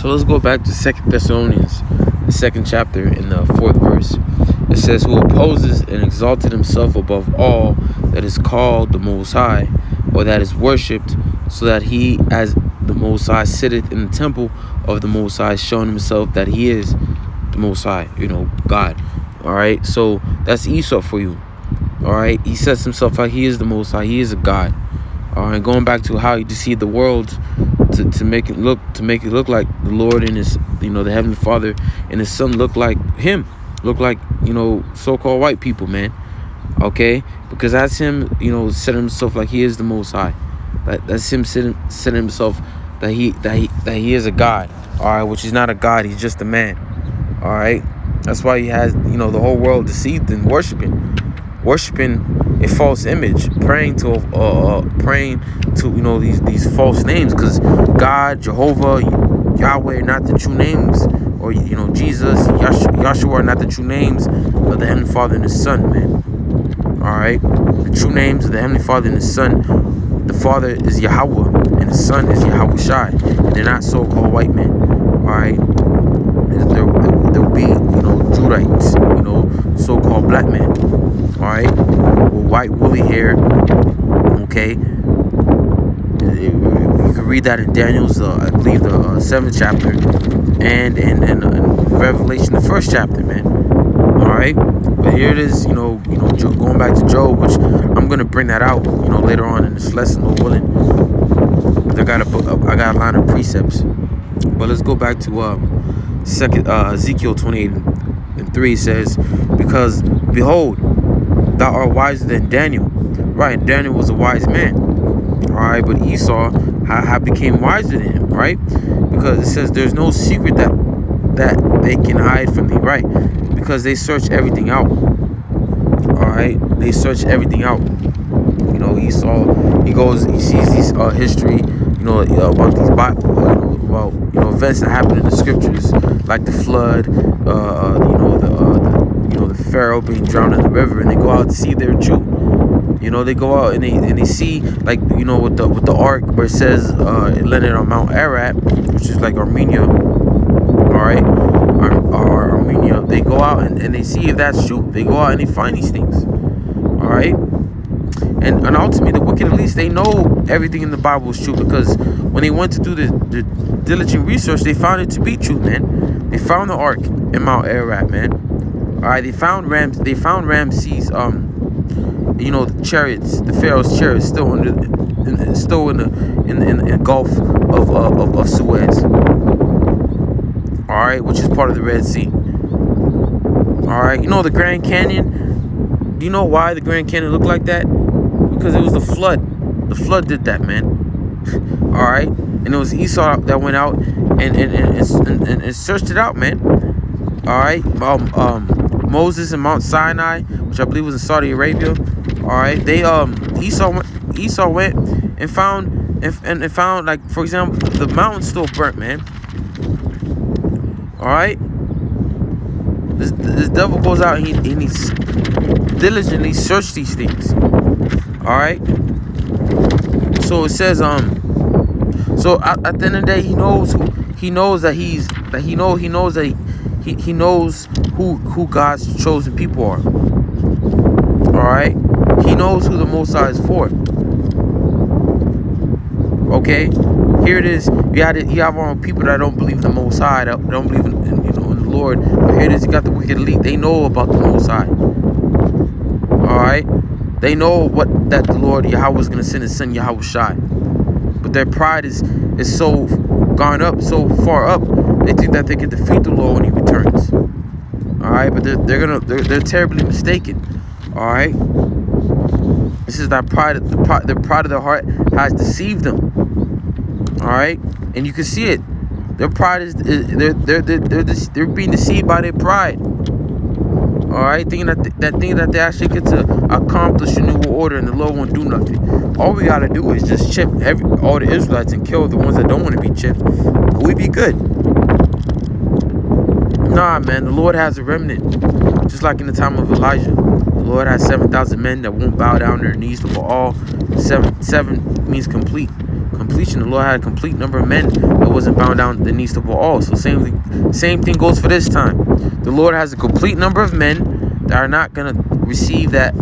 So let's go back to 2 Thessalonians, the 2nd chapter, in the 4th verse. It says, who opposes and exalted himself above all that is called the Most High, or that is worshipped, so that he, as the Most High, sitteth in the temple of the Most High, showing himself that he is the Most High, God. All right, so that's Esau for you. All right, he sets himself out. He is the Most High. He is a God. All right, going back to how he deceived the world to make it look like the Lord and his, the Heavenly Father and his Son look like him, look like so-called white people, man. Okay, because that's him, setting himself like he is the Most High. That's him setting himself that he is a God. All right, which is not a God. He's just a man. All right, that's why he has the whole world deceived and worshiping a false image, praying to these false names, because God, Jehovah, Yahweh are not the true names, or Jesus, Yahshua are not the true names of the Heavenly Father and His Son, man. All right, the true names of the Heavenly Father and His Son. The Father is Yahweh and the Son is Yahweh Shai. And they're not so-called white men. All right, there'll be Judites, so-called black men. All right, with white woolly hair. Okay, you can read that in Daniel's, I believe, the 7th chapter, and in Revelation, the 1st chapter, man. All right, but here it is, going back to Job, which I'm gonna bring that out, later on in this lesson, Lord willing. I got a line of precepts, but let's go back to Ezekiel 28:3. It says, because behold, thou art wiser than Daniel. Right, Daniel was a wise man. All right, but Esau became wiser than him. Right, because it says there's no secret that they can hide from thee. Right, because they search everything out. All right, they search everything out. Esau, he sees these history, about these about events that happen in the scriptures, like the flood, the Pharaoh being drowned in the river, and they go out to see if they're true. They go out and they see, like, with the ark where it says it landed on Mount Ararat, which is like Armenia. All right, Armenia. They go out and they see if that's true. They go out and they find these things. All right, and ultimately the wicked, at least, they know everything in the Bible is true, because when they went to do the diligent research, they found it to be true, man. They found the ark in Mount Ararat, man. All right, they found Ramses, the chariots, the Pharaoh's chariots, still in the Gulf of Suez. All right, which is part of the Red Sea. All right, the Grand Canyon. Do you know why the Grand Canyon looked like that? Because it was the flood. The flood did that, man. All right, and it was Esau that went out and searched it out, man. All right, Moses and Mount Sinai, which I believe was in Saudi Arabia. All right, they Esau went and found, like, for example, the mountain's still burnt, man. All right, this devil goes out and he diligently searched these things. All right, so it says so at the end of the day, he knows who God's chosen people are. All right, he knows who the Most High is for. Okay, here it is. You have people that don't believe in the Most High, that don't believe in the Lord. But here it is. You got the wicked elite. They know about the Most High. All right, they know that the Lord Yahweh is going to send His Son Yahweh Shai. But their pride is so gone up, so far up. They think that they can defeat the Lord when He returns. All right, but they're terribly mistaken. All right, this is that pride. The pride of their heart has deceived them. All right, and you can see it. Their pride is they're being deceived by their pride. All right, thinking that they actually get to accomplish a new order and the Lord won't do nothing. All we gotta do is just chip all the Israelites and kill the ones that don't want to be chipped. We be good. Nah, man, the Lord has a remnant, just like in the time of Elijah. The Lord has 7,000 men that won't bow down their knees to Baal. Seven means complete completion. The Lord had a complete number of men that wasn't bound down the knees to Baal. So same thing goes for this time. The Lord has a complete number of men that are not gonna receive the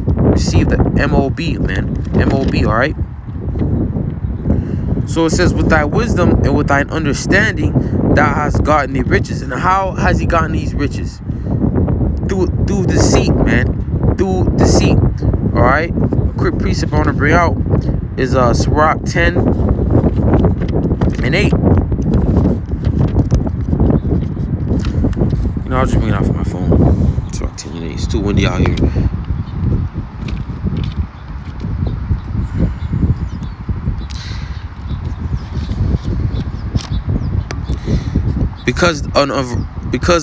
MOB, man. MOB, all right. So it says, with thy wisdom and with thine understanding, thou hast gotten the riches. And how has he gotten these riches? Through deceit, man. Through deceit. All right. A quick precept I want to bring out is Sirach 10:8. You know, I'll just bring it out from my phone. Sirach 10:8. It's too windy out here. Because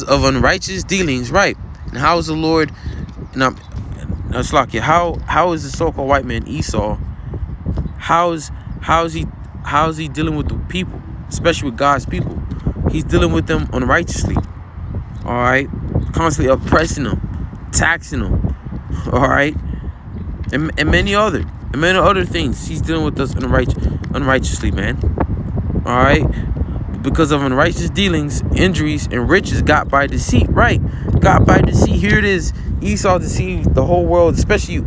of unrighteous dealings, right? And how is the Lord? Now, Slakia, how is the so-called white man Esau? How is he dealing with the people, especially with God's people? He's dealing with them unrighteously. All right, constantly oppressing them, taxing them. All right, and many other things. He's dealing with us unrighteously, man. All right. Because of unrighteous dealings, injuries, and riches got by deceit. Right. Got by deceit. Here it is. Esau deceived the whole world, especially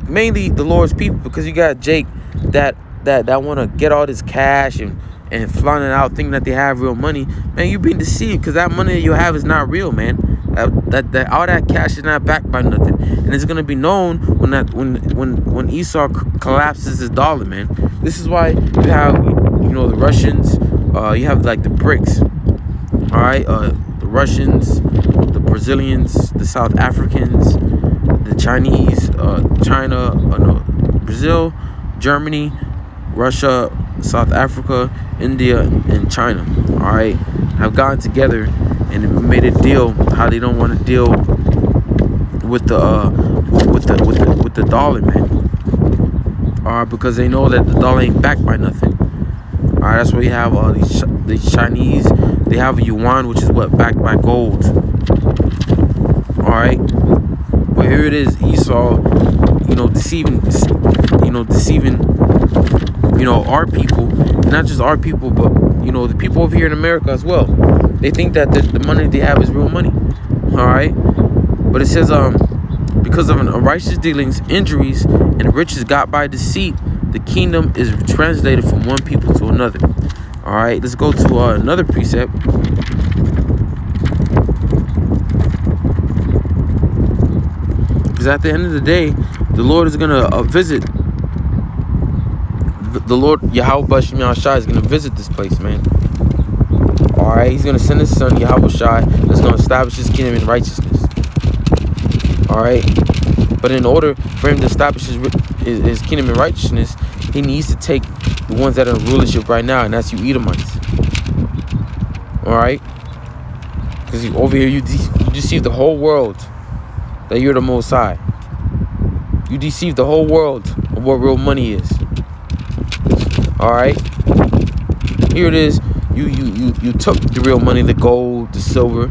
mainly the Lord's people, because you got Jake that want to get all this cash and flaunt it out, thinking that they have real money. Man, you've been deceived, because that money that you have is not real, man. That all that cash is not backed by nothing, and it's gonna be known when Esau collapses his dollar, man. This is why you have the Russians, you have like the BRICS, all right, the Russians, the Brazilians, the South Africans, the Chinese, China, Brazil, Germany, Russia, South Africa, India, and China, all right, have gotten together and made a deal how they don't want to deal with the dollar, man. Because they know that the dollar ain't backed by nothing. All right, that's why you have these Chinese. They have a yuan, which is backed by gold. All right, but here it is, Esau, deceiving our people, not just our people, but the people over here in America as well. They think that the money they have is real money. All right, but it says because of unrighteous dealings, injuries, and riches got by deceit, the kingdom is translated from one people to another. All right, let's go to another precept. Because at the end of the day, the Lord is going to visit. The Lord, Yahweh Bashim Yahshai, is going to visit this place, man. All right, he's going to send his son, Yahweh Shai, that's going to establish his kingdom in righteousness. All right, but in order for him to establish his kingdom in righteousness, he needs to take the ones that are in rulership right now, and that's you Edomites. All right, because over here you deceive the whole world that you're the Most High. You deceive the whole world of what real money is. All right, here it is. You took the real money, the gold, the silver,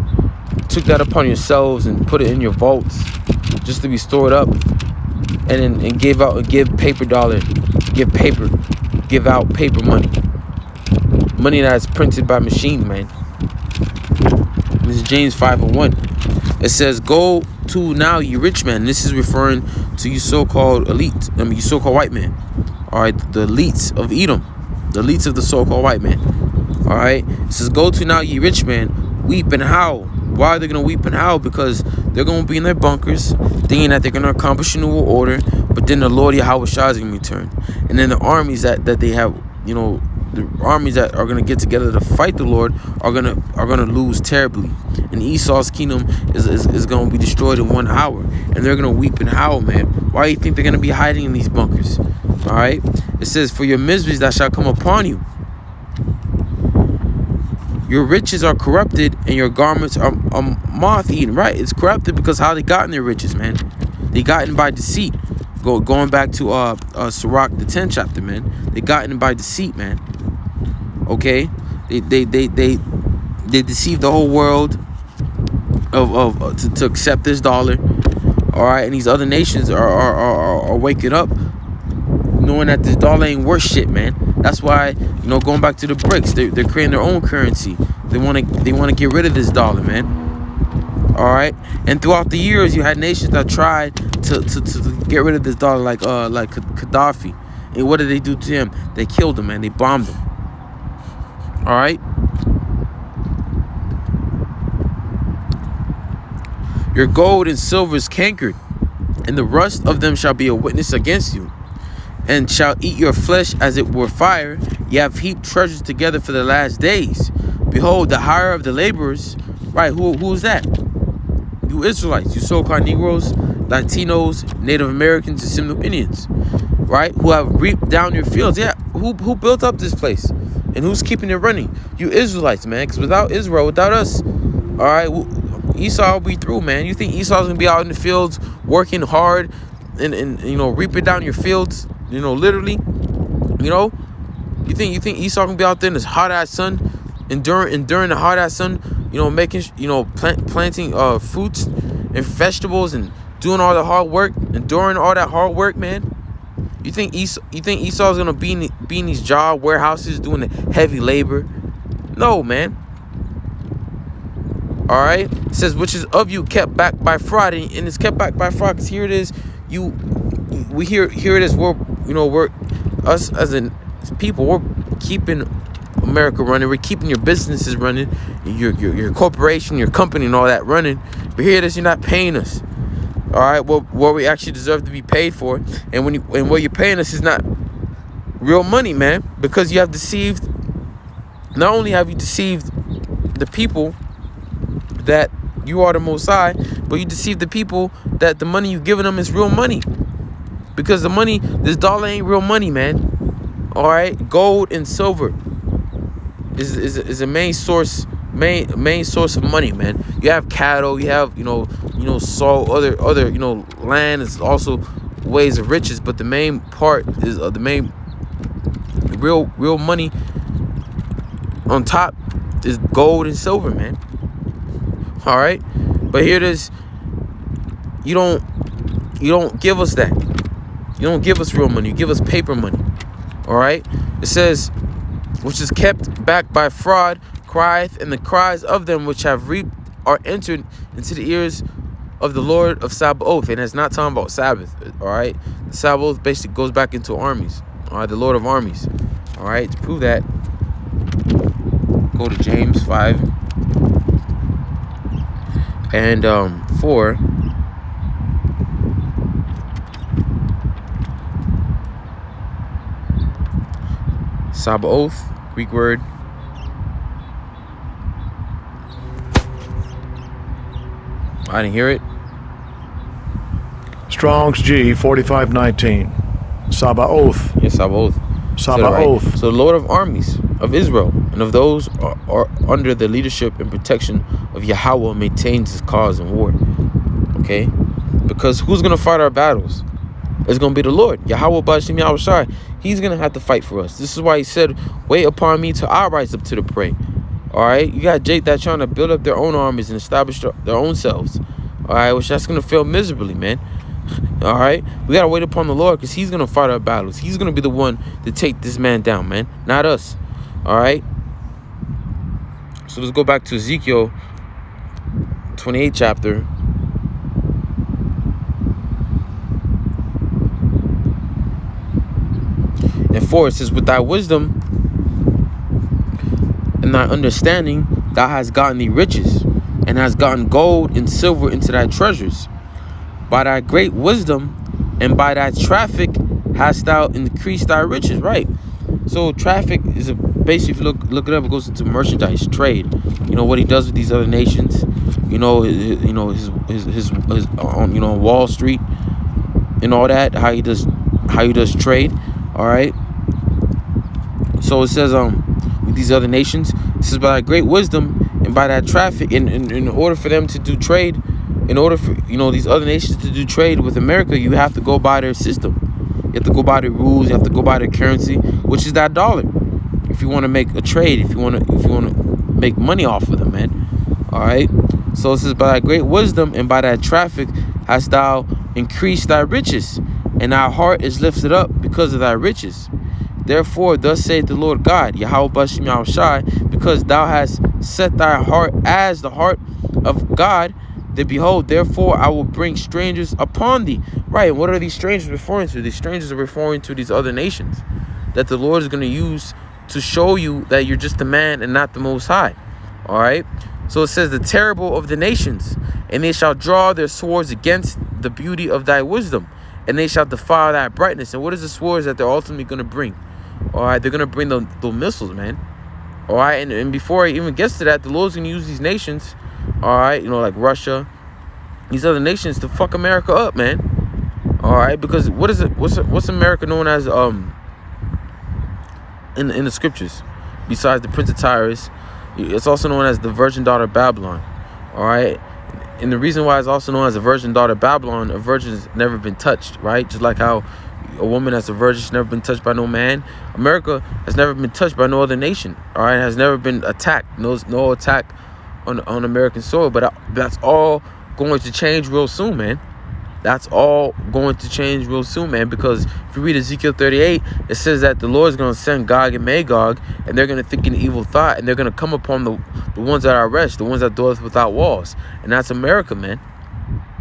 took that upon yourselves and put it in your vaults just to be stored up, and give paper dollar, give out paper money that's printed by machine, man. This is James 5:1. It says, "Go to now, you rich man." This is referring to you so-called elite. You so-called white man. All right, the elites of Edom, the elites of the so-called white man. All right, it says, "Go to now, ye rich man, weep and howl." Why are they gonna weep and howl? Because they're gonna be in their bunkers, thinking that they're gonna accomplish a new order, but then the Lord Yahweh Shai is gonna return, and then the armies that they have, the armies that are gonna get together to fight the Lord are gonna lose terribly, and Esau's kingdom is gonna be destroyed in 1 hour, and they're gonna weep and howl, man. Why do you think they're gonna be hiding in these bunkers? All right, it says, "For your miseries that shall come upon you. Your riches are corrupted, and your garments are moth-eaten." Right, it's corrupted because how they gotten their riches, man. They gotten by deceit. Going back to Sirach, the 10th chapter, man. They gotten by deceit, man. Okay, they deceived the whole world to accept this dollar. All right, and these other nations are waking up. knowing that this dollar ain't worth shit, man. That's why, going back to the BRICS, they're creating their own currency. They want to get rid of this dollar, man. All right, and throughout the years, you had nations that tried to get rid of this dollar, like Gaddafi. And what did they do to him? They killed him, man. They bombed him. All right. Your gold and silver is cankered, and the rust of them shall be a witness against you, and shall eat your flesh as it were fire. Ye have heaped treasures together for the last days. Behold, the hire of the laborers. Right, who is that? You Israelites, you so-called Negroes, Latinos, Native Americans, and Seminole Indians, right? Who have reaped down your fields. Yeah, who built up this place? And who's keeping it running? You Israelites, man. Because without Israel, without us, all right, Esau will be through, man. You think Esau's gonna be out in the fields working hard and reaping down your fields, literally? You think Esau gonna be out there in this hot ass sun, enduring the hot ass sun, making planting fruits and vegetables and doing all the hard work, enduring all that hard work, man? You think Esau's gonna be in these job warehouses doing the heavy labor? No, man. All right, it says, which is of you kept back by fraud, and it's kept back by fraud. Because here it is, here it is. We're us as a people. We're keeping America running. We're keeping your businesses running, your corporation, your company, and all that running. But here it is, you're not paying us. All right, well, what we actually deserve to be paid for, and what you're paying us is not real money, man, because you have deceived. Not only have you deceived the people that you are the Most High, but you deceive the people that the money you giving them is real money. Because the money, this dollar ain't real money, man. All right, gold and silver is a main source of money, man. You have cattle, you have salt, other land is also ways of riches, but the main part is the main real money on top is gold and silver, man. All right, but here it is. You don't give us that. You don't give us real money. You give us paper money. All right. It says, which is kept back by fraud, crieth, and the cries of them which have reaped are entered into the ears of the Lord of Sabaoth. And it's not talking about Sabbath. All right. The Sabaoth basically goes back into armies. All right. The Lord of armies. All right. To prove that, go to James 5. And 4. Sabaoth, Greek word. I didn't hear it. Strong's G 4519. Sabaoth. Yes, Sabaoth. Sabaoth. Right. So the Lord of armies of Israel and of those are under the leadership and protection of Yahweh maintains his cause in war. Okay? Because who's going to fight our battles? It's going to be the Lord. Yahweh Bashim Yahushai. He's going to have to fight for us. This is why he said, wait upon me till I rise up to the prey. All right? You got Jake that trying to build up their own armies and establish their own selves. All right? Which that's going to fail miserably, man. All right? We got to wait upon the Lord because he's going to fight our battles. He's going to be the one to take this man down, man. Not us. All right? So let's go back to Ezekiel 28 chapter. And 4, it says, with thy wisdom and thy understanding, thou hast gotten thee riches, and hast gotten gold and silver into thy treasures. By thy great wisdom and by thy traffic hast thou increased thy riches. Right. So traffic is basically, if you look it up, it goes into merchandise trade. You know what he does with these other nations. His on Wall Street and all that. How he does trade. All right. So it says with these other nations, it says by thy great wisdom and by that traffic, in order for them to do trade, in order for these other nations to do trade with America, you have to go by their system. You have to go by their rules. You have to go by their currency, which is that dollar. If you want to make a trade, if you want to make money off of them, man. All right. So it says by thy great wisdom and by that traffic hast thou increased thy riches. and thy heart is lifted up because of thy riches. Therefore, thus saith the Lord God, Yahweh Bashim Yahushai, because thou hast set thy heart as the heart of God, then behold, therefore I will bring strangers upon thee. Right, and what are these strangers referring to? These strangers are referring to these other nations that the Lord is going to use to show you that you're just a man and not the Most High. All right, so it says, the terrible of the nations, and they shall draw their swords against the beauty of thy wisdom, and they shall defile thy brightness. And what is the swords that they're ultimately going to bring? All right, they're going to bring the missiles, man. All right, and before it even gets to that, the Lord's going to use these nations, all right, you know, like Russia, these other nations, to fuck America up, man. All right, because what is it? What's America known as in the scriptures? Besides the Prince of Tyrus, it's also known as the virgin daughter of Babylon. All right, and the reason why it's also known as the virgin daughter of Babylon, a virgin has never been touched, right? Just like how a woman that's a virgin has never been touched by no man. America has never been touched by no other nation. All right, has never been attacked. No attack on American soil. But that's all going to change real soon, man. That's all going to change real soon, man. Because if you read Ezekiel 38, it says that the Lord is going to send Gog and Magog, and they're going to think an evil thought, and they're going to come upon the ones that are rest, the ones that dwelleth without walls, and that's America, man.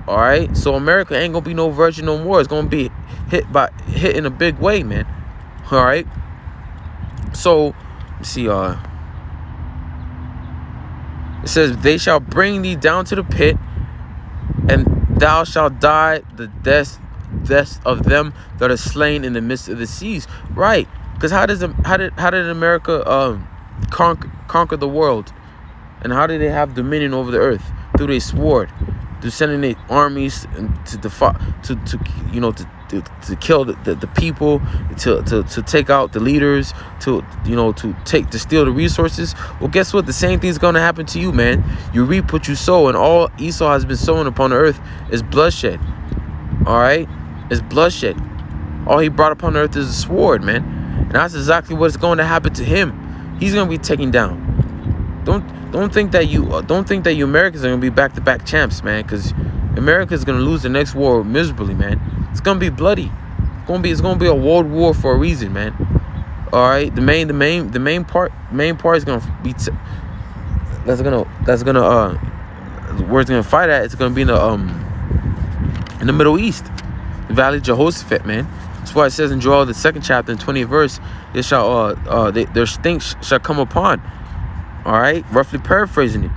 All right, so America ain't gonna be no virgin no more. It's gonna be hit in a big way, man. All right. So let's see. It says, they shall bring thee down to the pit, and thou shalt die the death of them that are slain in the midst of the seas. Right? Because how did America conquer the world, and how did they have dominion over the earth? Through their sword. They're sending their armies to kill the people, to take out the leaders, to steal the resources. Well, guess what? The same thing's gonna happen to you, man. You reap what you sow, and all Esau has been sowing upon the earth is bloodshed. All right, it's bloodshed. All he brought upon the earth is a sword, man, and that's exactly what's going to happen to him. He's gonna be taken down. Don't think that you Americans are gonna be back-to-back champs, man. Because America is gonna lose the next war miserably, man. It's gonna be bloody. It's gonna be a world war for a reason, man. All right. The main part is gonna be where it's gonna fight at. It's gonna be in the Middle East, the Valley of Jehoshaphat, man. That's why it says in Joel, the 2nd chapter, in 20th verse, their stinks shall come upon. All right, roughly paraphrasing it,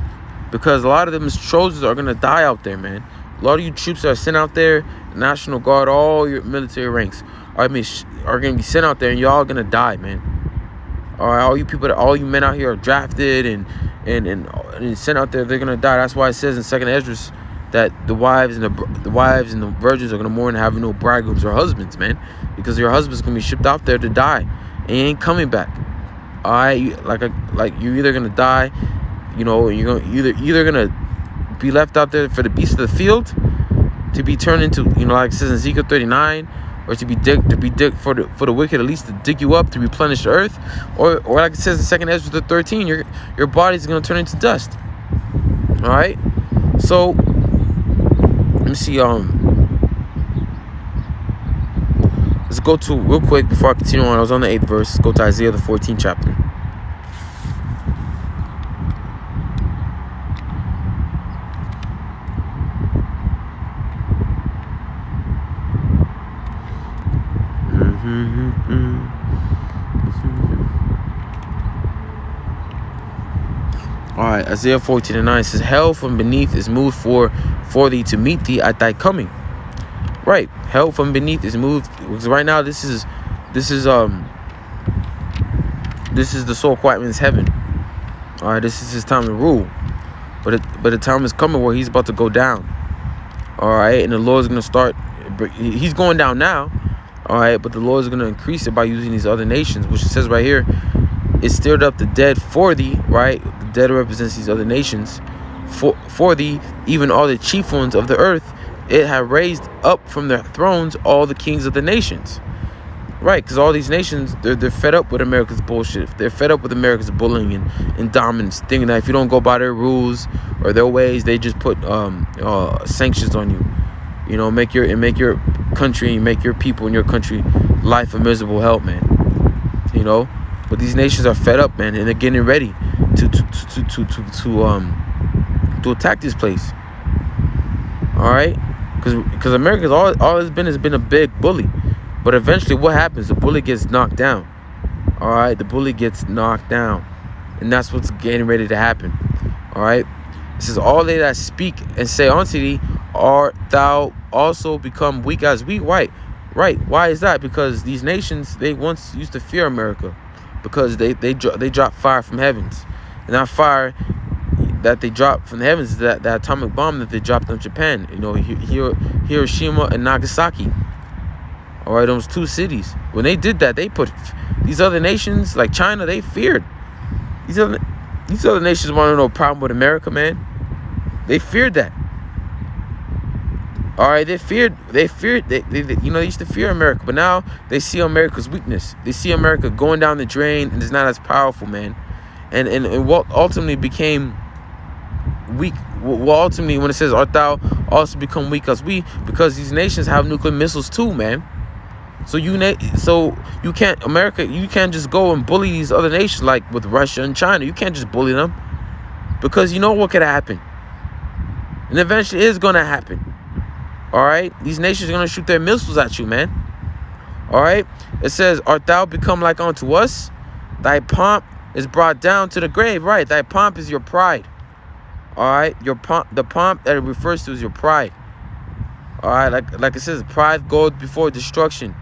because a lot of them soldiers are gonna die out there, man. A lot of you troops that are sent out there, National Guard, all your military ranks, are gonna be sent out there, and y'all gonna die, man. All right, all you men out here are drafted and sent out there. They're gonna die. That's why it says in 2nd Esdras that the wives and the virgins are gonna mourn and have no bridegrooms or husbands, man, because your husband's gonna be shipped out there to die, and he ain't coming back. All right, you're either gonna die, you're either gonna be left out there for the beasts of the field, to be turned into, like it says in Ezekiel 39, or to be dig for the wicked, at least to dig you up to replenish the earth, or like it says in 2nd Ezra 13, your body's gonna turn into dust. All right, so let me see. Let's go to, real quick before I continue on. I was on the 8th verse. Let's go to Isaiah the 14th chapter. All right, Isaiah 14:9 says, hell from beneath is moved for thee to meet thee at thy coming. Right, hell from beneath is moved, because right now this is the soul quiet man's heaven. All right, this is his time to rule, but the time is coming where he's about to go down. All right, and the Lord's gonna start. He's going down now. All right, but the Lord's gonna increase it by using these other nations, which it says right here, it stirred up the dead for thee. Right, the dead represents these other nations. For thee, even all the chief ones of the earth, it had raised up from their thrones all the kings of the nations. Right, because all these nations, they're fed up with America's bullshit. They're fed up with America's bullying and dominance, thinking that if you don't go by their rules or their ways, they just put sanctions on you. You know, make your country and make your people in your country life a miserable hell, man. You know, but these nations are fed up, man, and they're getting ready to attack this place. All right, because America's all it's been has been a big bully, but eventually what happens? The bully gets knocked down. All right, the bully gets knocked down, and that's what's getting ready to happen. All right, it says, all they that speak and say unto thee, art thou also become weak as we? Right. Why is that? Because these nations, they once used to fear America, because they drop fire from heavens, and that fire that they dropped from the heavens is that atomic bomb that they dropped on Japan. You know, Hiroshima and Nagasaki. All right, those two cities. When they did that, they put these other nations like China. They feared these other nations. Want to know a problem with America, man? They feared that. All right, they used to fear America, but now they see America's weakness. They see America going down the drain, and it's not as powerful, man. And what ultimately became weak, well, ultimately when it says, art thou also become weak as we? Because these nations have nuclear missiles too, man. So you can't just go and bully these other nations like with Russia and China. You can't just bully them, because you know what could happen, and eventually it is gonna happen. All right, these nations are gonna shoot their missiles at you, man. All right, it says, art thou become like unto us? Thy pomp is brought down to the grave. Right, thy pomp is your pride. All right, the pomp that it refers to is your pride. All right, like it says, pride goes before destruction,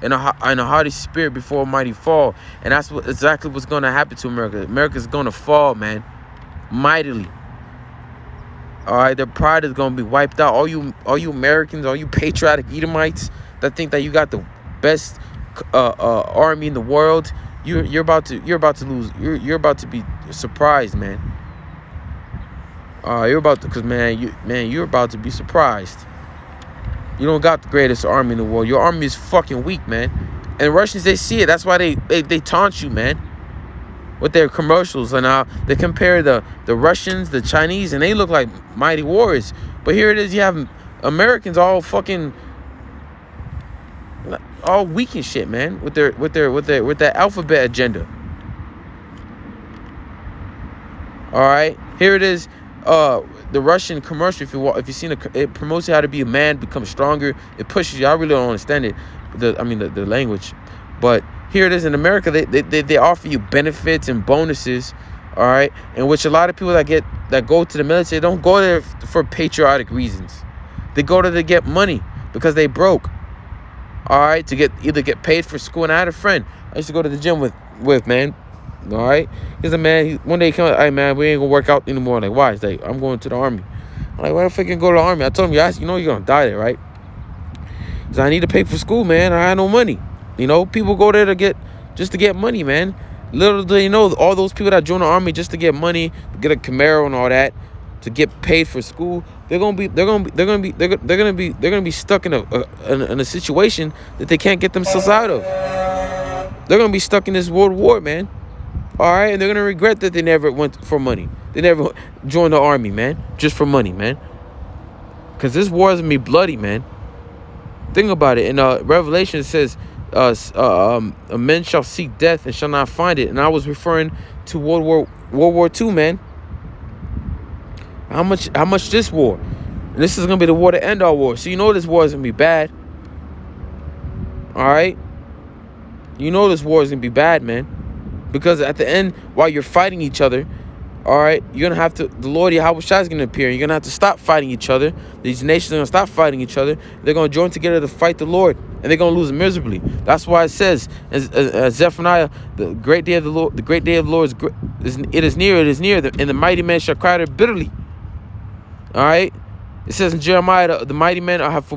and a haughty spirit before a mighty fall. And that's exactly what's going to happen to America. America's going to fall, man, mightily. All right, their pride is going to be wiped out. All you Americans, all you patriotic Edomites that think that you got the best army in the world, you're about to lose. You're about to be surprised, man. You're about to be surprised. You don't got the greatest army in the world. Your army is fucking weak, man. And Russians, they see it. That's why they taunt you, man, with their commercials. And they compare the Russians, the Chinese, and they look like mighty warriors. But here it is, you have Americans all fucking all weak and shit, man, with their alphabet agenda. All right, here it is. The Russian commercial, if you've seen it promotes you how to be a man, become stronger. It pushes you. I really don't understand it, the language, but here it is in America. They offer you benefits and bonuses, all right, in which a lot of people that go to the military don't go there for patriotic reasons. They go there to get money because they broke, all right, to either get paid for school. And I had a friend I used to go to the gym with man. All right, he's a man. One day he came, hey man, we ain't gonna work out anymore. Like, why? He's like, I'm going to the army. I'm like, why the fuck you go to the army? I told him, you know you're gonna die there, right? He's like, I need to pay for school, man. I had no money. You know, people go there to get money, man. Little do you know, all those people that join the army just to get money, to get a Camaro and all that, to get paid for school, they're gonna be stuck in a situation that they can't get themselves out of. They're gonna be stuck in this world war, man. All right, and they're going to regret that they never went for money. They never joined the army, man, just for money, man. Because this war is going to be bloody, man. Think about it. In Revelation, it says, a man shall seek death and shall not find it. And I was referring to World War II, man. How much this war? And this is going to be the war to end our war. So you know this war is going to be bad. All right? You know this war is going to be bad, man. Because at the end, while you're fighting each other, all right, you're going to have to, the Lord Yahweh Shai is going to appear. You're going to have to stop fighting each other. These nations are going to stop fighting each other. They're going to join together to fight the Lord. And they're going to lose miserably. That's why it says, as Zephaniah, the great day of the Lord, it is near, and the mighty man shall cry out bitterly. All right. It says in Jeremiah, the mighty men of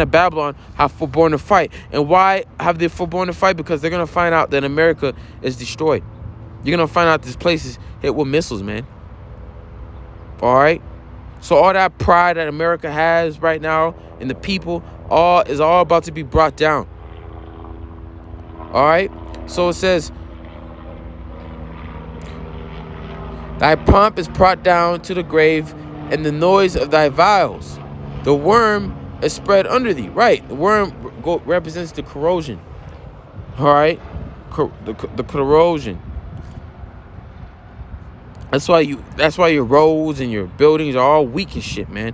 Babylon have forborne to fight. And why have they forborne to fight? Because they're going to find out that America is destroyed. You're going to find out this place is hit with missiles, man. All right? So all that pride that America has right now in the people, is all about to be brought down. All right? So it says, thy pomp is brought down to the grave, and the noise of thy vials. The worm is spread under thee. Right. The worm represents the corrosion. All right. The corrosion. That's why your roads and your buildings are all weak and shit, man.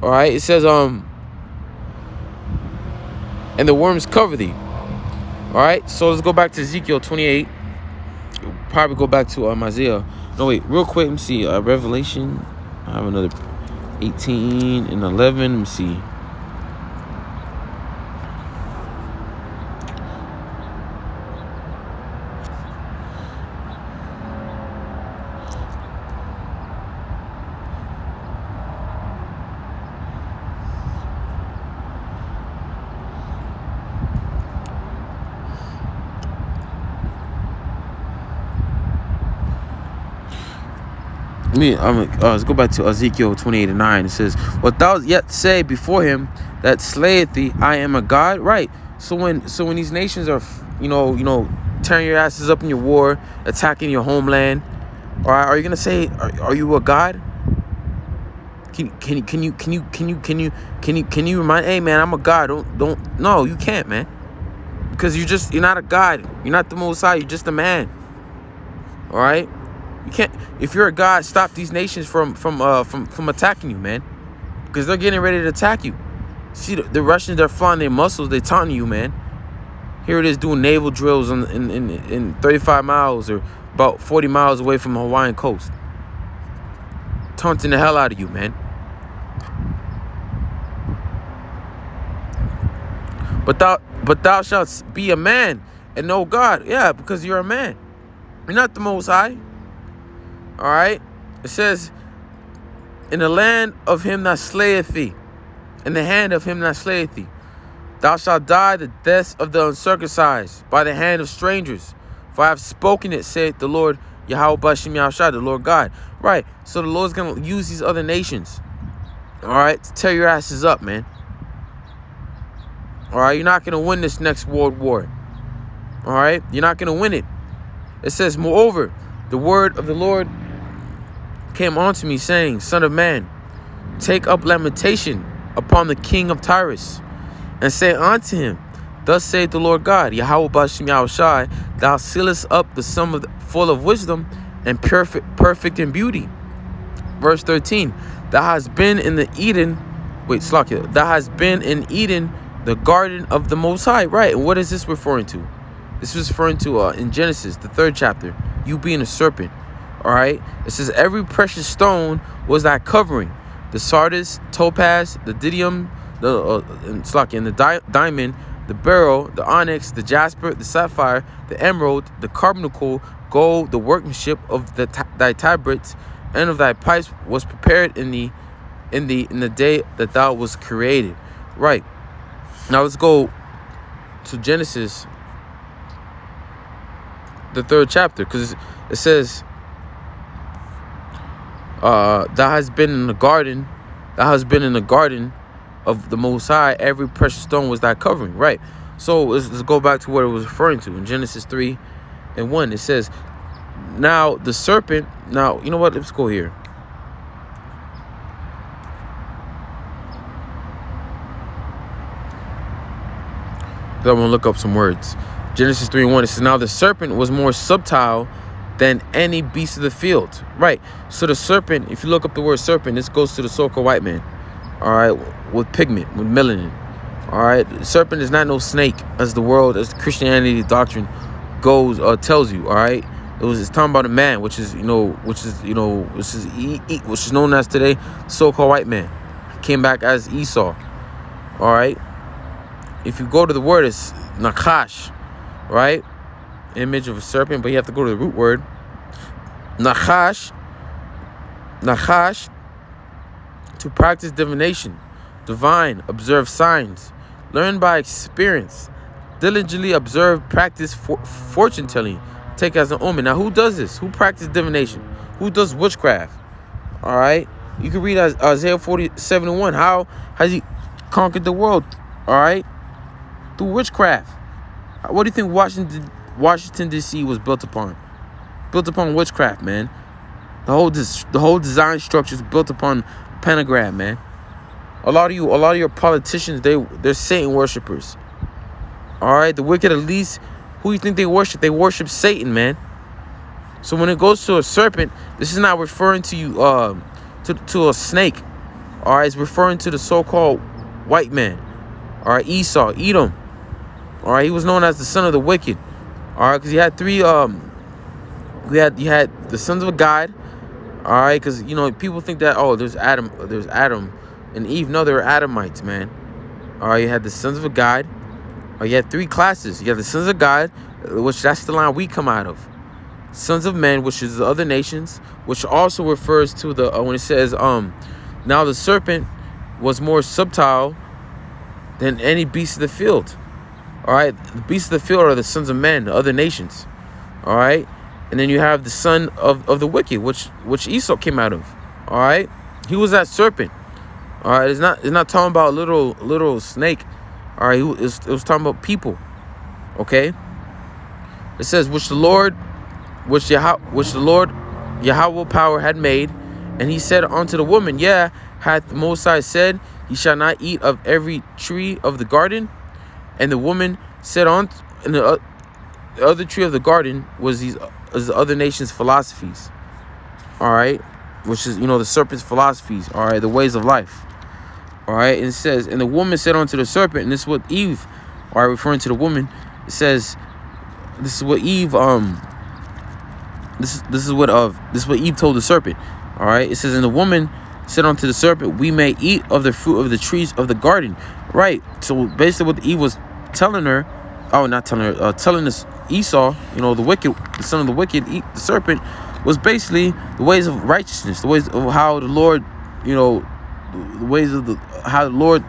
All right. It says, and the worms cover thee. All right. So let's go back to Ezekiel 28. Probably go back to Isaiah. No, wait, real quick. Let me see. Revelation. I have another 18 and 11. Let me see. Let's go back to Ezekiel 28 and 9. It says, "What thou yet say before him that slayeth thee, I am a God." Right. So when these nations are, tearing your asses up in your war, attacking your homeland, all right, are you gonna say, are you a God? Can you remind? Hey man, I'm a God. Don't. No, you can't, man. Because you're not a God. You're not the Most High. You're just a man. All right. You can't. If you're a God, stop these nations from attacking you, man. Because they're getting ready to attack you. See, the Russians, they're flying their muscles. They're taunting you, man. Here it is doing naval drills in 35 miles or about 40 miles away from the Hawaiian coast. Taunting the hell out of you, man. But thou shalt be a man and no God. Yeah, because you're a man. You're not the Most High. All right. It says, in the land of him that slayeth thee, in the hand of him that slayeth thee, thou shalt die the death of the uncircumcised by the hand of strangers. For I have spoken it, saith the Lord Yahweh Bashim Yahushua, the Lord God. Right. So the Lord's going to use these other nations, all right, to tear your asses up, man. All right. You're not going to win this next world war. All right. You're not going to win it. It says, moreover, the word of the Lord came unto me, saying, Son of man, take up lamentation upon the king of Tyrus, and say unto him, Thus saith the Lord God, Yahweh Bashim Yahushai, thou sealest up the sum of full of wisdom and perfect in beauty. Verse 13, thou hast been in the Eden, thou hast been in Eden, the garden of the Most High. Right, and what is this referring to? This is referring to in Genesis, the 3rd chapter, you being a serpent. All right. It says every precious stone was thy covering. The sardis, topaz, the didymium, the diamond, the beryl, the onyx, the jasper, the sapphire, the emerald, the carbuncle, gold, the workmanship of thy tabrets and of thy pipes was prepared in the day that thou was created. Right. Now let's go to Genesis, the 3rd chapter, because it says, thou hast been in the garden of the Most High, every precious stone was thy covering. Right. So let's go back to what it was referring to in Genesis 3 and 1. It says, now the serpent, now you know what, let's go here. I'm gonna look up some words. Genesis 3 and 1, it says, now the serpent was more subtle than any beast of the field. Right. So the serpent, if you look up the word serpent, this goes to the so-called white man. All right. With pigment, with melanin. All right. The serpent is not no snake, as the world, as the Christianity doctrine goes, tells you. All right. It's talking about a man, which is known as today so-called white man. Came back as Esau. All right. If you go to the word, it's nakash. Right. Image of a serpent, but you have to go to the root word. Nachash, to practice divination, divine, observe signs, learn by experience, diligently observe, practice fortune telling, take as an omen. Now, who does this? Who practices divination? Who does witchcraft? All right, you can read Isaiah 47:1. How has he conquered the world? All right, through witchcraft. What do you think Washington D.C. was built upon? Built upon witchcraft, man. The whole design structure is built upon pentagram, man. A lot of your politicians, they're Satan worshipers. All right, the wicked elite, who you think they worship? They worship Satan, man. So when it goes to a serpent, this is not referring to you to a snake. All right, it's referring to the so-called white man. All right, Esau, Edom. All right, he was known as the son of the wicked. All right, because he had three. You had the sons of God. All right, because people think that there's Adam and Eve. No, they were Adamites, man. All right, you had the sons of God. You had three classes. You have the sons of God, which that's the line we come out of. Sons of men, which is the other nations, which also refers to the when it says now the serpent was more subtle than any beast of the field. All right, the beasts of the field are the sons of men, the other nations. All right, and then you have the son of the wicked, which Esau came out of. All right, he was that serpent. All right, it's not talking about little snake. All right, it was talking about people. Okay, it says which the Lord Yahweh power had made, and he said unto the woman, yeah, hath the Most High said, ye shall not eat of every tree of the garden. And the woman said and the other tree of the garden was the other nations' philosophies. All right, which is the serpent's philosophies. All right, the ways of life. All right, and it says, and the woman said unto the serpent, and this is what Eve, all right, referring to the woman, it says, this is what Eve this is what Eve told the serpent. All right, it says, and the woman said unto the serpent, we may eat of the fruit of the trees of the garden. Right. So basically what Eve was telling her, telling this Esau, the wicked, the son of the wicked, the serpent, was basically the ways of righteousness, the ways of how the Lord, the ways of how the Lord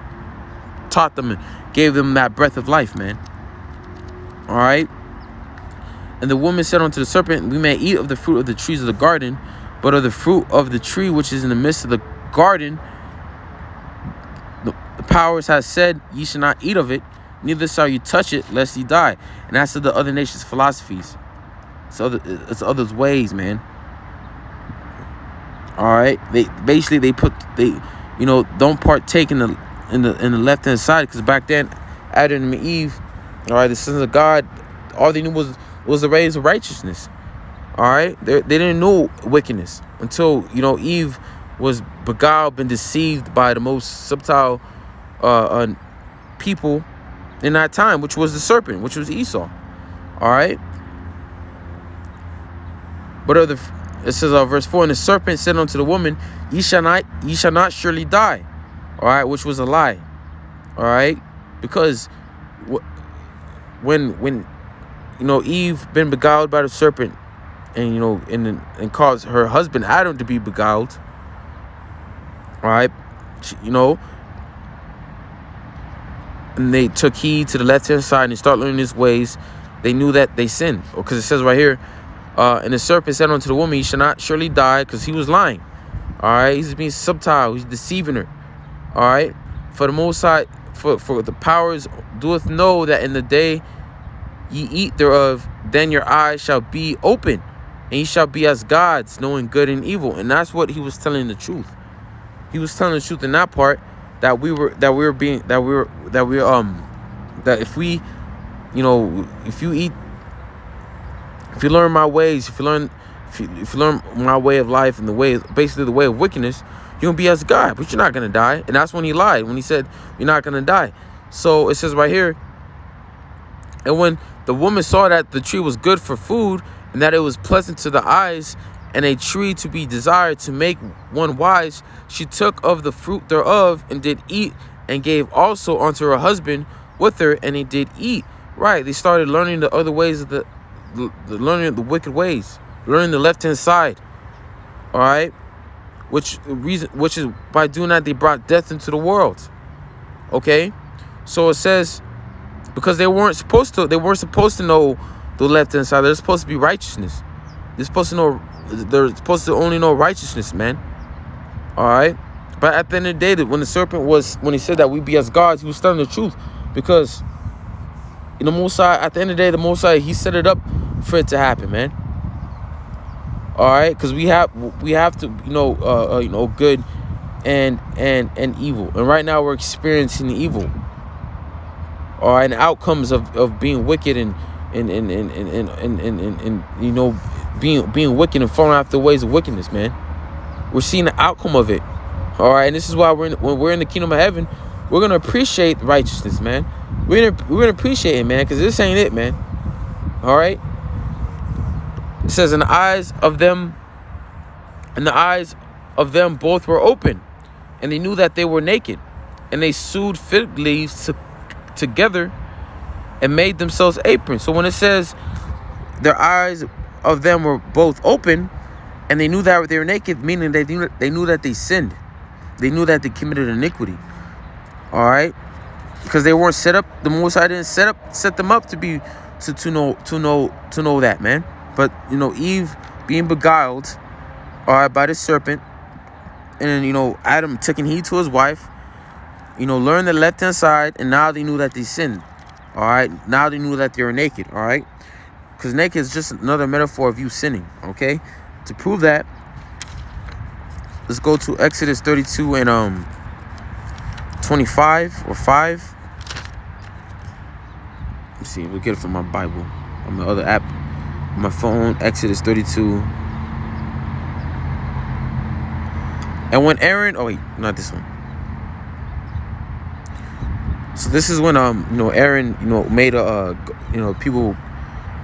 taught them and gave them that breath of life, man. All right. And the woman said unto the serpent, we may eat of the fruit of the trees of the garden, but of the fruit of the tree which is in the midst of the garden, the powers has said, ye shall not eat of it, neither shall you touch it, lest ye die. And that's the other nations' philosophies. It's others' ways, man. All right, they don't partake in the left hand side, because back then, Adam and Eve, all right, the sons of God, all they knew was the ways of righteousness. All right, they didn't know wickedness until Eve was beguiled and deceived by the most subtle people in that time, which was the serpent, which was Esau. All right, but it says verse 4, and the serpent said unto the woman, ye shall not surely die. All right, which was a lie. All right, because when Eve been beguiled by the serpent, and and caused her husband Adam to be beguiled. All right, and they took heed to the left hand side and they start learning his ways. They knew that they sinned, because it says right here, and the serpent said unto the woman, ye shall not surely die, because he was lying. All right, he's being subtle, he's deceiving her. All right, for the Most High, for the powers doeth know that in the day ye eat thereof, then your eyes shall be open, and ye shall be as gods, knowing good and evil. And that's what he was telling the truth. He was telling the truth in that part, that if we, if you learn my ways, if you learn my way of life and basically the way of wickedness, you're gonna be as God, but you're not gonna die. And that's when he lied, when he said you're not gonna die. So it says right here, and when the woman saw that the tree was good for food, and that it was pleasant to the eyes, and a tree to be desired to make one wise, she took of the fruit thereof, and did eat, and gave also unto her husband with her, and he did eat. Right, they started learning the other ways of learning of the wicked ways, learning the left hand side. All right, which is by doing that they brought death into the world. Okay, so it says, because they weren't supposed to know the left hand side. They're supposed to be righteousness. They're supposed to only know righteousness, man. All right, but at the end of the day, when he said that we be as gods, he was telling the truth, because the Most High, at the end of the day, the Most High, he set it up for it to happen, man. All right, because we have to, good and evil. And right now we're experiencing evil. All right, and outcomes of being wicked and you know, being wicked and following after the ways of wickedness, man. We're seeing the outcome of it. All right, and this is why when we're in the kingdom of heaven, we're gonna appreciate righteousness, man. We're gonna appreciate it, man, because this ain't it, man. All right. It says, in the eyes of them both were open, and they knew that they were naked, and they sewed fig leaves together and made themselves aprons. So when it says their eyes of them were both open, and they knew that they were naked, meaning they knew that they sinned. They knew that they committed iniquity. All right, because they weren't set up. The Most High didn't set them up to know that, man. But you know, Eve being beguiled, all right, by the serpent, and then, you know, Adam taking heed to his wife, you know, learned the left-hand side, and now they knew that they sinned. All right, now they knew that they were naked. All right, because naked is just another metaphor of you sinning. Okay, to prove that, let's go to Exodus 32 and 25 or 5. Let's see, we'll get it from my Bible on the other app, on my phone. Exodus 32. And when Aaron, oh wait, not this one. So this is when you know, Aaron, you know, made a you know, people,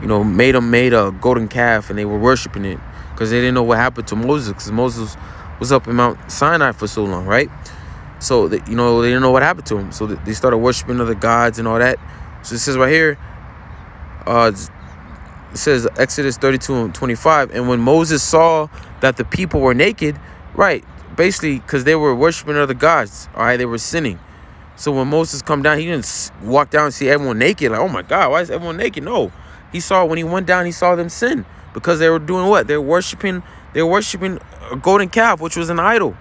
you know, made a golden calf, and they were worshiping it because they didn't know what happened to Moses, because Moses was up in Mount Sinai for so long, right? So you know, they didn't know what happened to him, so they started worshiping other gods and all that. So it says right here, it says Exodus 32 and 25, and when Moses saw that the people were naked, right, basically because they were worshiping other gods, all right, they were sinning. So when Moses come down, he didn't walk down and see everyone naked, like, oh my God, why is everyone naked? No, he saw, when he went down, he saw them sin, because they were doing what? They were worshiping a golden calf, which was an idol,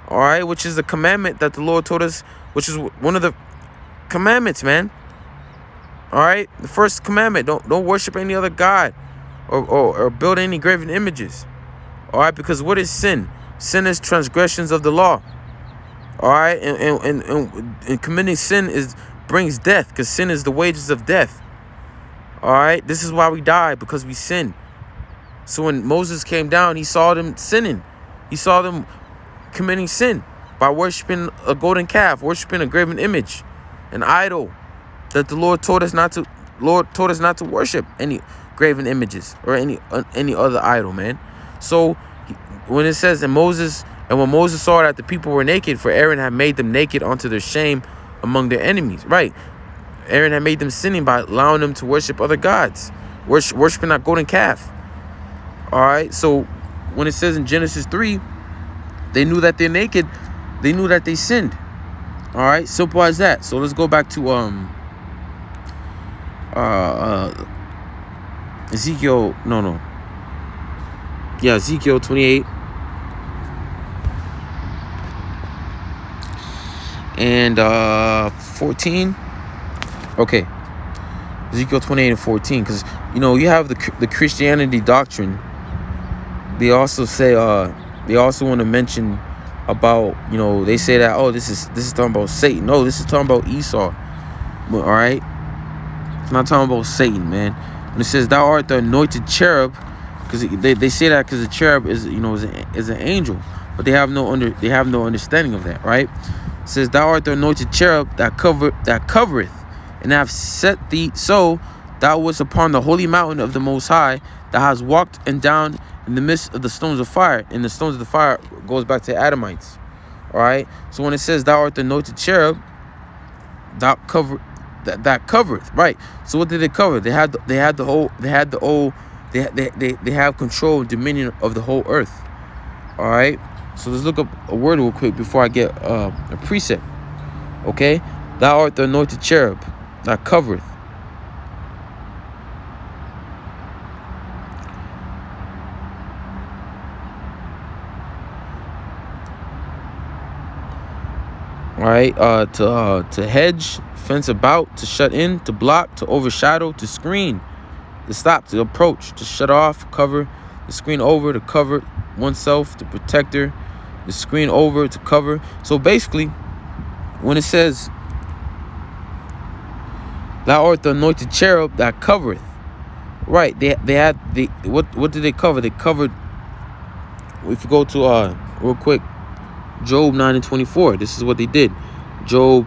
all right, which is the commandment that the Lord told us, which is one of the commandments, man. All right, the first commandment: don't worship any other god, or build any graven images. All right, because what is sin? Sin is transgressions of the law. All right, and committing sin brings death, because sin is the wages of death. All right, this is why we die, because we sin. So when Moses came down, he saw them sinning. He saw them committing sin by worshiping a golden calf, worshiping a graven image, an idol, that the Lord told us not to worship any graven images or any other idol, man. So when it says, when Moses saw that the people were naked, for Aaron had made them naked unto their shame among their enemies, right? Aaron had made them sinning by allowing them to worship other gods, worshiping that golden calf. All right, so when it says in Genesis 3, they knew that they're naked, they knew that they sinned. All right, simple as that. So let's go back to Ezekiel, Ezekiel 28 and 14. Okay, Ezekiel 28 and 14, because you know, you have the Christianity doctrine. They also say they also want to mention about, you know, they say that, oh, this is talking about Satan. No, this is talking about Esau. All right, it's not talking about Satan, man. When it says thou art the anointed cherub, because they say that because the cherub is, you know, is an angel, but they have no understanding of that, right? It says thou art the anointed cherub that covereth, and I have set thee so thou wast upon the holy mountain of the Most High, that has walked and down in the midst of the stones of fire. And the stones of the fire goes back to Adamites. All right. So when it says thou art the anointed cherub, that covereth, right? So what did they cover? They have control and dominion of the whole earth. All right. So let's look up a word real quick before I get a precept. Okay. Thou art the anointed cherub that covereth. All right, to hedge, fence about, to shut in, to block, to overshadow, to screen, to stop, to approach, to shut off, cover, to screen over, to cover oneself, to protect her, the screen over to cover. So basically, when it says, "Thou art the anointed cherub that covereth," right? What did they cover? They covered. If you go to real quick, Job 9:24. This is what they did. Job.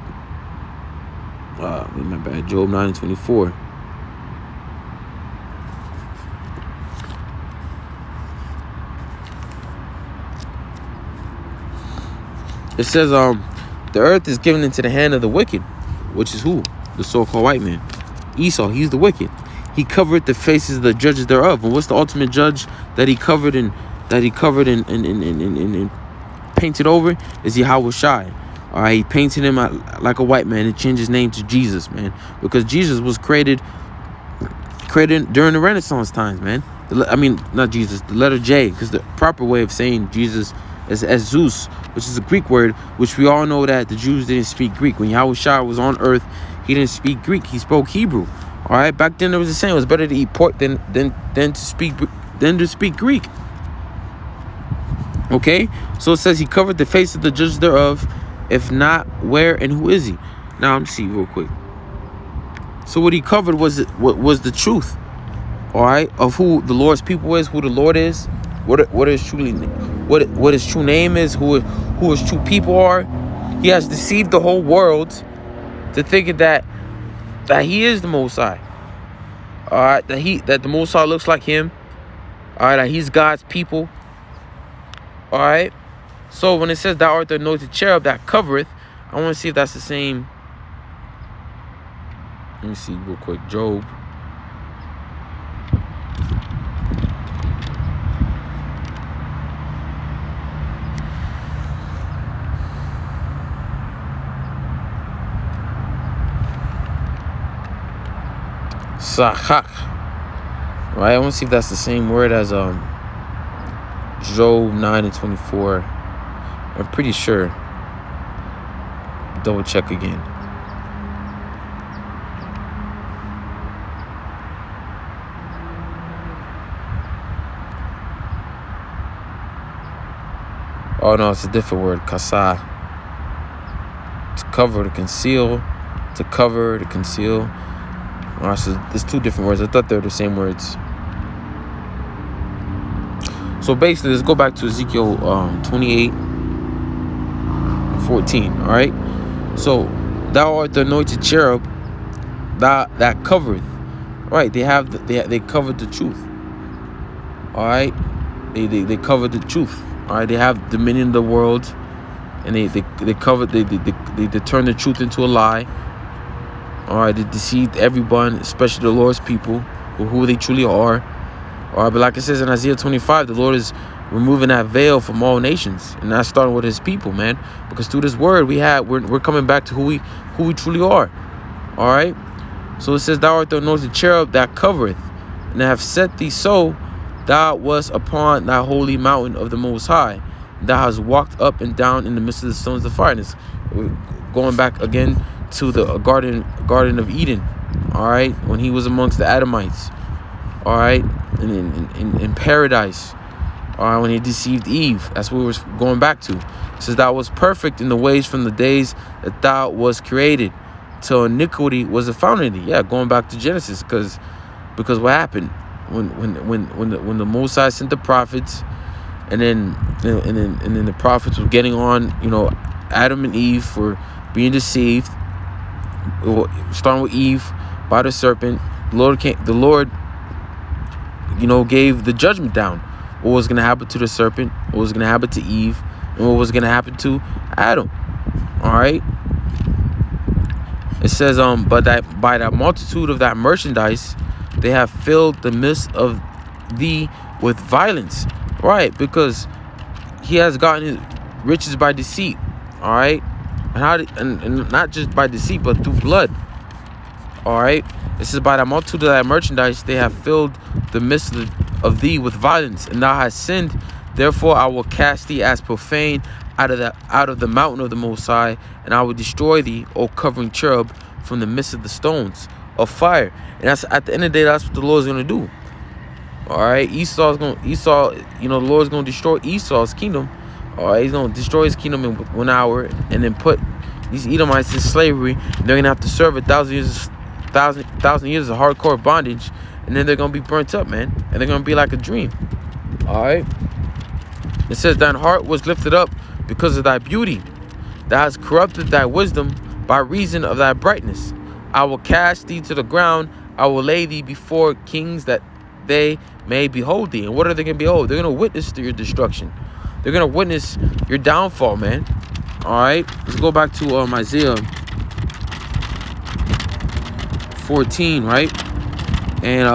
My bad. Job 9:24. It says, the earth is given into the hand of the wicked, which is who? The so-called white man. Esau, he's the wicked. He covered the faces of the judges thereof. And what's the ultimate judge that he covered and painted over? Is Yahweh Shai. All right, he painted him like a white man and changed his name to Jesus, man. Because Jesus was created during the Renaissance times, man. Not Jesus, the letter J, because the proper way of saying Jesus is Jesus, which is a Greek word, which we all know that the Jews didn't speak Greek. When Yahweh Shai was on earth, he didn't speak Greek. He spoke Hebrew. All right, back then there was a saying: it was better to eat pork than to speak Greek. Okay, so it says he covered the face of the judges thereof. If not, where and who is he? Now I'm see real quick. So what he covered was the truth. All right, of who the Lord's people is, who the Lord is, what his true name is, who his true people are. He has deceived the whole world to thinking that he is the Most High. All right, that the Most High looks like him. All right, that he's God's people. All right. So when it says thou art the anointed cherub that covereth, I want to see if that's the same. Let me see real quick. Job. Sachak. Right, I want to see if that's the same word as Job 9:24. I'm pretty sure. Double check again. Oh no, it's a different word. Kasa. To cover, to conceal. To cover, to conceal. Alright, so there's two different words. I thought they were the same words. So basically, let's go back to Ezekiel 28:14. All right. So thou art the anointed cherub that covereth. Right. They covered the truth. All right. They covered the truth. All right. They have dominion of the world, and they covered. They turned the truth into a lie. All right. They deceived everyone, especially the Lord's people, who they truly are. All right, but like it says in Isaiah 25, the Lord is removing that veil from all nations, and that's starting with his people, man. Because through this word we're coming back to who we truly are. All right. So it says, thou art the anointed cherub that covereth, and I have set thee so, thou wast upon thy holy mountain of the Most High. Thou hast walked up and down in the midst of the stones of fire. And it's going back again to the Garden of Eden. All right, when he was amongst the Adamites. All right, in paradise. All right, when he deceived Eve. That's what we're going back to. It says, thou was perfect in the ways from the days that thou was created, till iniquity was found in thee. Yeah, going back to Genesis, because what happened when the Most High sent the prophets, and then the prophets were getting on, Adam and Eve for being deceived. Starting with Eve by the serpent. The Lord gave the judgment down. What was going to happen to the serpent, what was going to happen to Eve, and what was going to happen to Adam. All right. It says, but that by that multitude of that merchandise, they have filled the midst of thee with violence. Right, because he has gotten his riches by deceit. All right, and not just by deceit, but through blood. All right. It says, by the multitude of that merchandise, they have filled the midst of thee with violence, and thou hast sinned. Therefore, I will cast thee as profane out of the mountain of the Most High, and I will destroy thee, O covering cherub, from the midst of the stones of fire. And that's at the end of the day, that's what the Lord is going to do. All right, the Lord's going to destroy Esau's kingdom. All right, he's gonna destroy his kingdom in 1 hour, and then put these Edomites in slavery. They're gonna have to serve 1,000 years of hardcore bondage, and then they're gonna be burnt up, man. And they're gonna be like a dream. All right. It says, thine heart was lifted up because of thy beauty. Thou hast corrupted thy wisdom by reason of thy brightness. I will cast thee to the ground. I will lay thee before kings that they may behold thee. And what are they going to behold? They're going to witness to your destruction. They're going to witness your downfall, man. All right. Let's go back to Isaiah 14, right? And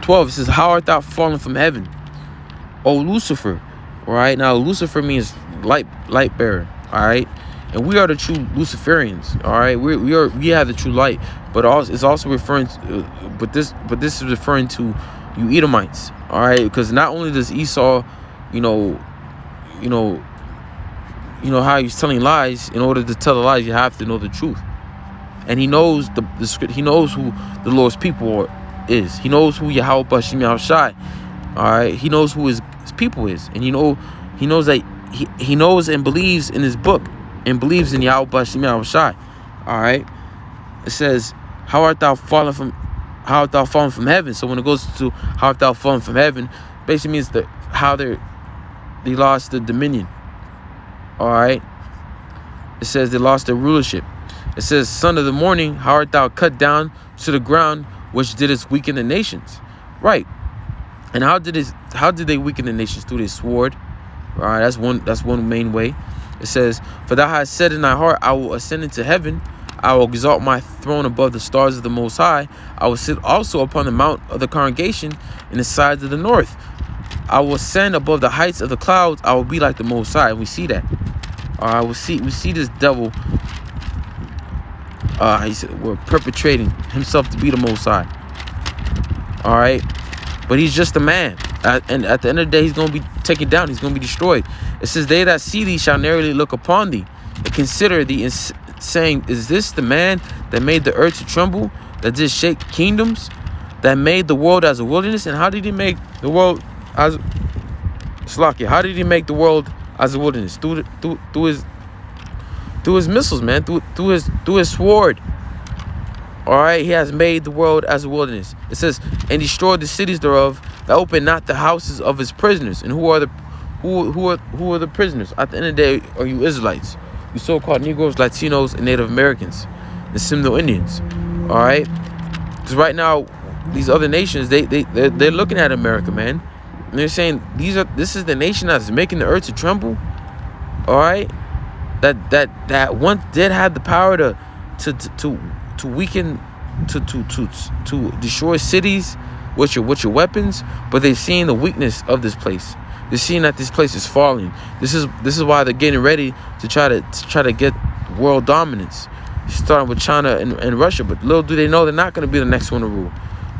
12. It says, how art thou fallen from heaven, O Lucifer? All right. Now, Lucifer means light bearer. All right. And we are the true Luciferians. All right. We have the true light. But also, it's also referring to, but this is referring to you Edomites. All right. Because not only does Esau, you know how he's telling lies. In order to tell the lies, you have to know the truth. And he knows he knows who the Lord's people is. He knows who Yahweh Bashim Yahushai. All right. He knows who his people is, and he knows that he knows and believes in his book and believes in Yahweh Bashim Yahushai. All right. It says, how art thou fallen from heaven? So when it goes to how art thou fallen from heaven, basically means how they lost the dominion. All right. It says they lost their rulership. It says, son of the morning, how art thou cut down to the ground, which didst weaken the nations? Right. And how did they weaken the nations? Through this sword. All right, that's one main way. It says, for thou hast said in thy heart, I will ascend into heaven. I will exalt my throne above the stars of the Most High. I will sit also upon the mount of the congregation in the sides of the north. I will ascend above the heights of the clouds. I will be like the Most High. And we see that. All right, we see this devil. He said, we're perpetrating himself to be the Most High. All right. But he's just a man. And at the end of the day, he's going to be taken down. He's going to be destroyed. It says, they that see thee shall narrowly look upon thee and consider thee, saying, is this the man that made the earth to tremble, that did shake kingdoms, that made the world as a wilderness? And how did he make the world as Slakia? How did he make the world as a wilderness? Through his missiles, man. Through his sword. All right, he has made the world as a wilderness. It says, and destroyed the cities thereof, that open not the houses of his prisoners. And who are the prisoners? At the end of the day, are you Israelites, you so-called Negroes, Latinos, and Native Americans, and Seminole Indians. All right, because right now these other nations they're looking at America, man, and they're saying this is the nation that's making the earth to tremble. All right, that once did have the power to weaken, to destroy cities with your weapons, but they've seen the weakness of this place. They're seeing that this place is falling. This is why they're getting ready to try to get world dominance, starting with China and Russia. But little do they know, they're not going to be the next one to rule.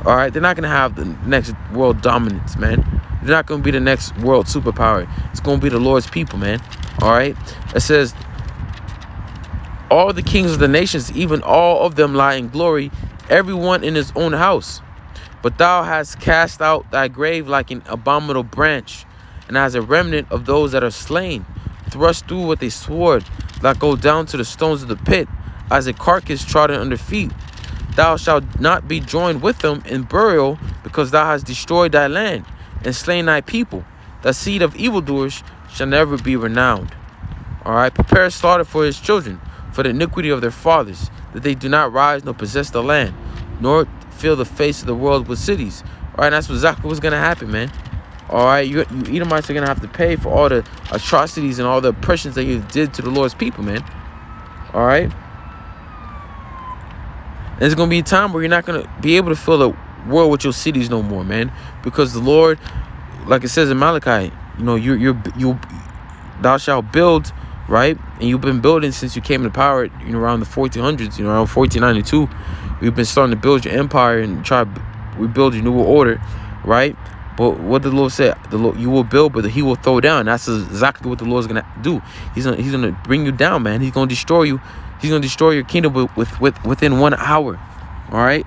All right, they're not going to have the next world dominance, man. They're not going to be the next world superpower. It's going to be the Lord's people, man. All right. It says, all the kings of the nations, even all of them, lie in glory, everyone in his own house. But thou hast cast out thy grave like an abominable branch, and as a remnant of those that are slain, thrust through with a sword, that go down to the stones of the pit, as a carcass trodden under feet. Thou shalt not be joined with them in burial, because thou hast destroyed thy land, and slain thy people. The seed of evildoers shall never be renowned. All right, prepare slaughter for his children, for the iniquity of their fathers, that they do not rise nor possess the land, nor fill the face of the world with cities. All right, that's exactly what's going to happen, man. All right, you Edomites are going to have to pay for all the atrocities and all the oppressions that you did to the Lord's people, man. All right. And there's going to be a time where you're not going to be able to fill the world with your cities no more, man. Because the Lord, like it says in Malachi, thou shalt build, right? And you've been building since you came into power, around the 1400s, around 1492. You've been starting to build your empire and try to rebuild your new order, right? But what the Lord said, you will build, but he will throw down. That's exactly what the Lord's gonna do. He's gonna bring you down, man. He's gonna destroy you. He's gonna destroy your kingdom within 1 hour. All right.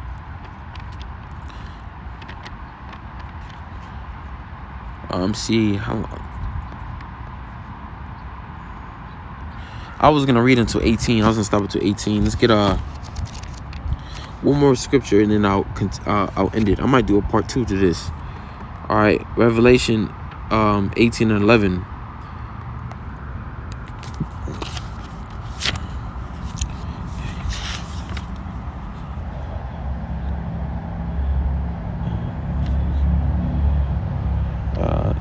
See how I was gonna read until 18. I was gonna stop until 18. Let's get one more scripture and then I'll end it. I might do a part 2 to this. All right, Revelation 18 and 11.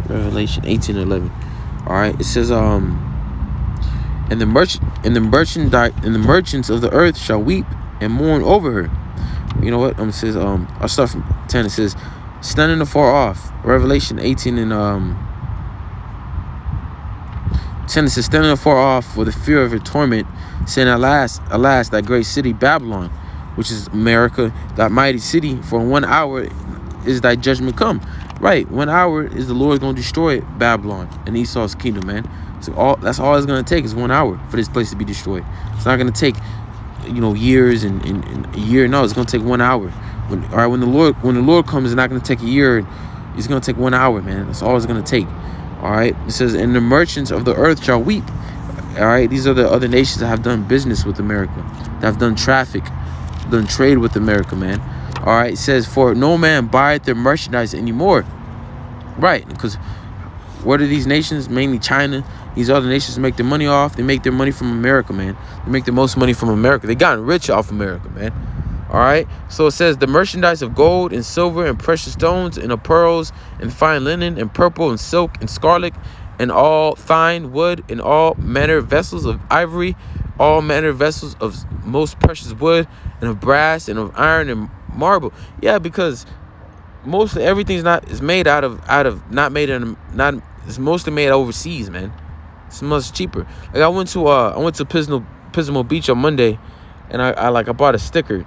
Revelation 18 and 11. All right, it says and the merchants of the earth shall weep and mourn over her. You know what? It says I'll start from 10. It says, standing afar off. Revelation 18 and 10. It says, standing afar off for the fear of her torment, saying, alas, alas, that great city Babylon, which is America, that mighty city, for 1 hour is thy judgment come. Right, 1 hour is the Lord going to destroy Babylon and Esau's kingdom, man. So that's all it's going to take is 1 hour for this place to be destroyed. It's not going to take, years and a year. No, it's going to take 1 hour. When the Lord comes, it's not going to take a year. It's going to take 1 hour, man. That's all it's going to take. All right. It says, and the merchants of the earth shall weep. All right. These are the other nations that have done business with America, that have done traffic, done trade with America, man. All right, it says, for no man buyeth their merchandise anymore. Right, because what are these nations? Mainly China. These other nations make their money off. They make their money from America, man. They make the most money from America. They gotten rich off America, man. All right, so it says, the merchandise of gold and silver and precious stones and of pearls and fine linen and purple and silk and scarlet and all fine wood and all manner of vessels of ivory, all manner of vessels of most precious wood and of brass and of iron and marble. Yeah, because most of everything's it's mostly made overseas, man. It's much cheaper. Like I went to Pismo Beach on Monday, and I bought a sticker,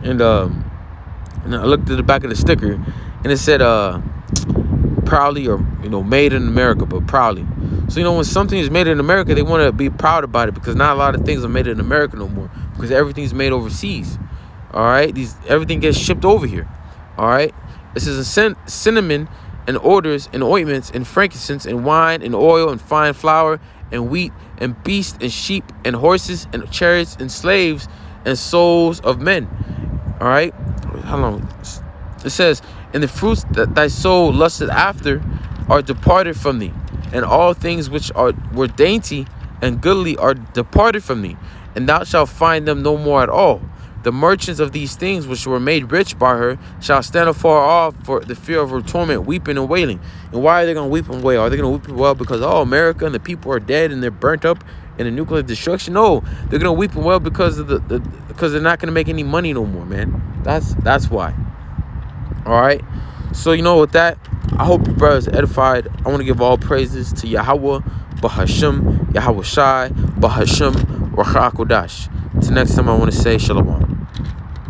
and I looked at the back of the sticker, and it said proudly, or made in America, but proudly. So when something is made in America, they want to be proud about it, because not a lot of things are made in America no more, because everything's made overseas. All right, everything gets shipped over here. All right, this is a cinnamon and odors and ointments and frankincense and wine and oil and fine flour and wheat and beasts and sheep and horses and chariots and slaves and souls of men. All right, how long? It says, and the fruits that thy soul lusted after are departed from thee, and all things which were dainty and goodly are departed from thee, and thou shalt find them no more at all. The merchants of these things which were made rich by her shall stand afar off for the fear of her torment, weeping and wailing. And why are they going to weep and wail? Are they going to weep and wail because, America and the people are dead and they're burnt up in a nuclear destruction? No, they're going to weep and wail because of because they're not going to make any money no more, man. That's why. All right. So, with that, I hope you brothers are edified. I want to give all praises to Yahweh, Bahasham, Yahweh Shai, Bahasham, Racha Kodash. Till next time, I want to say Shalom.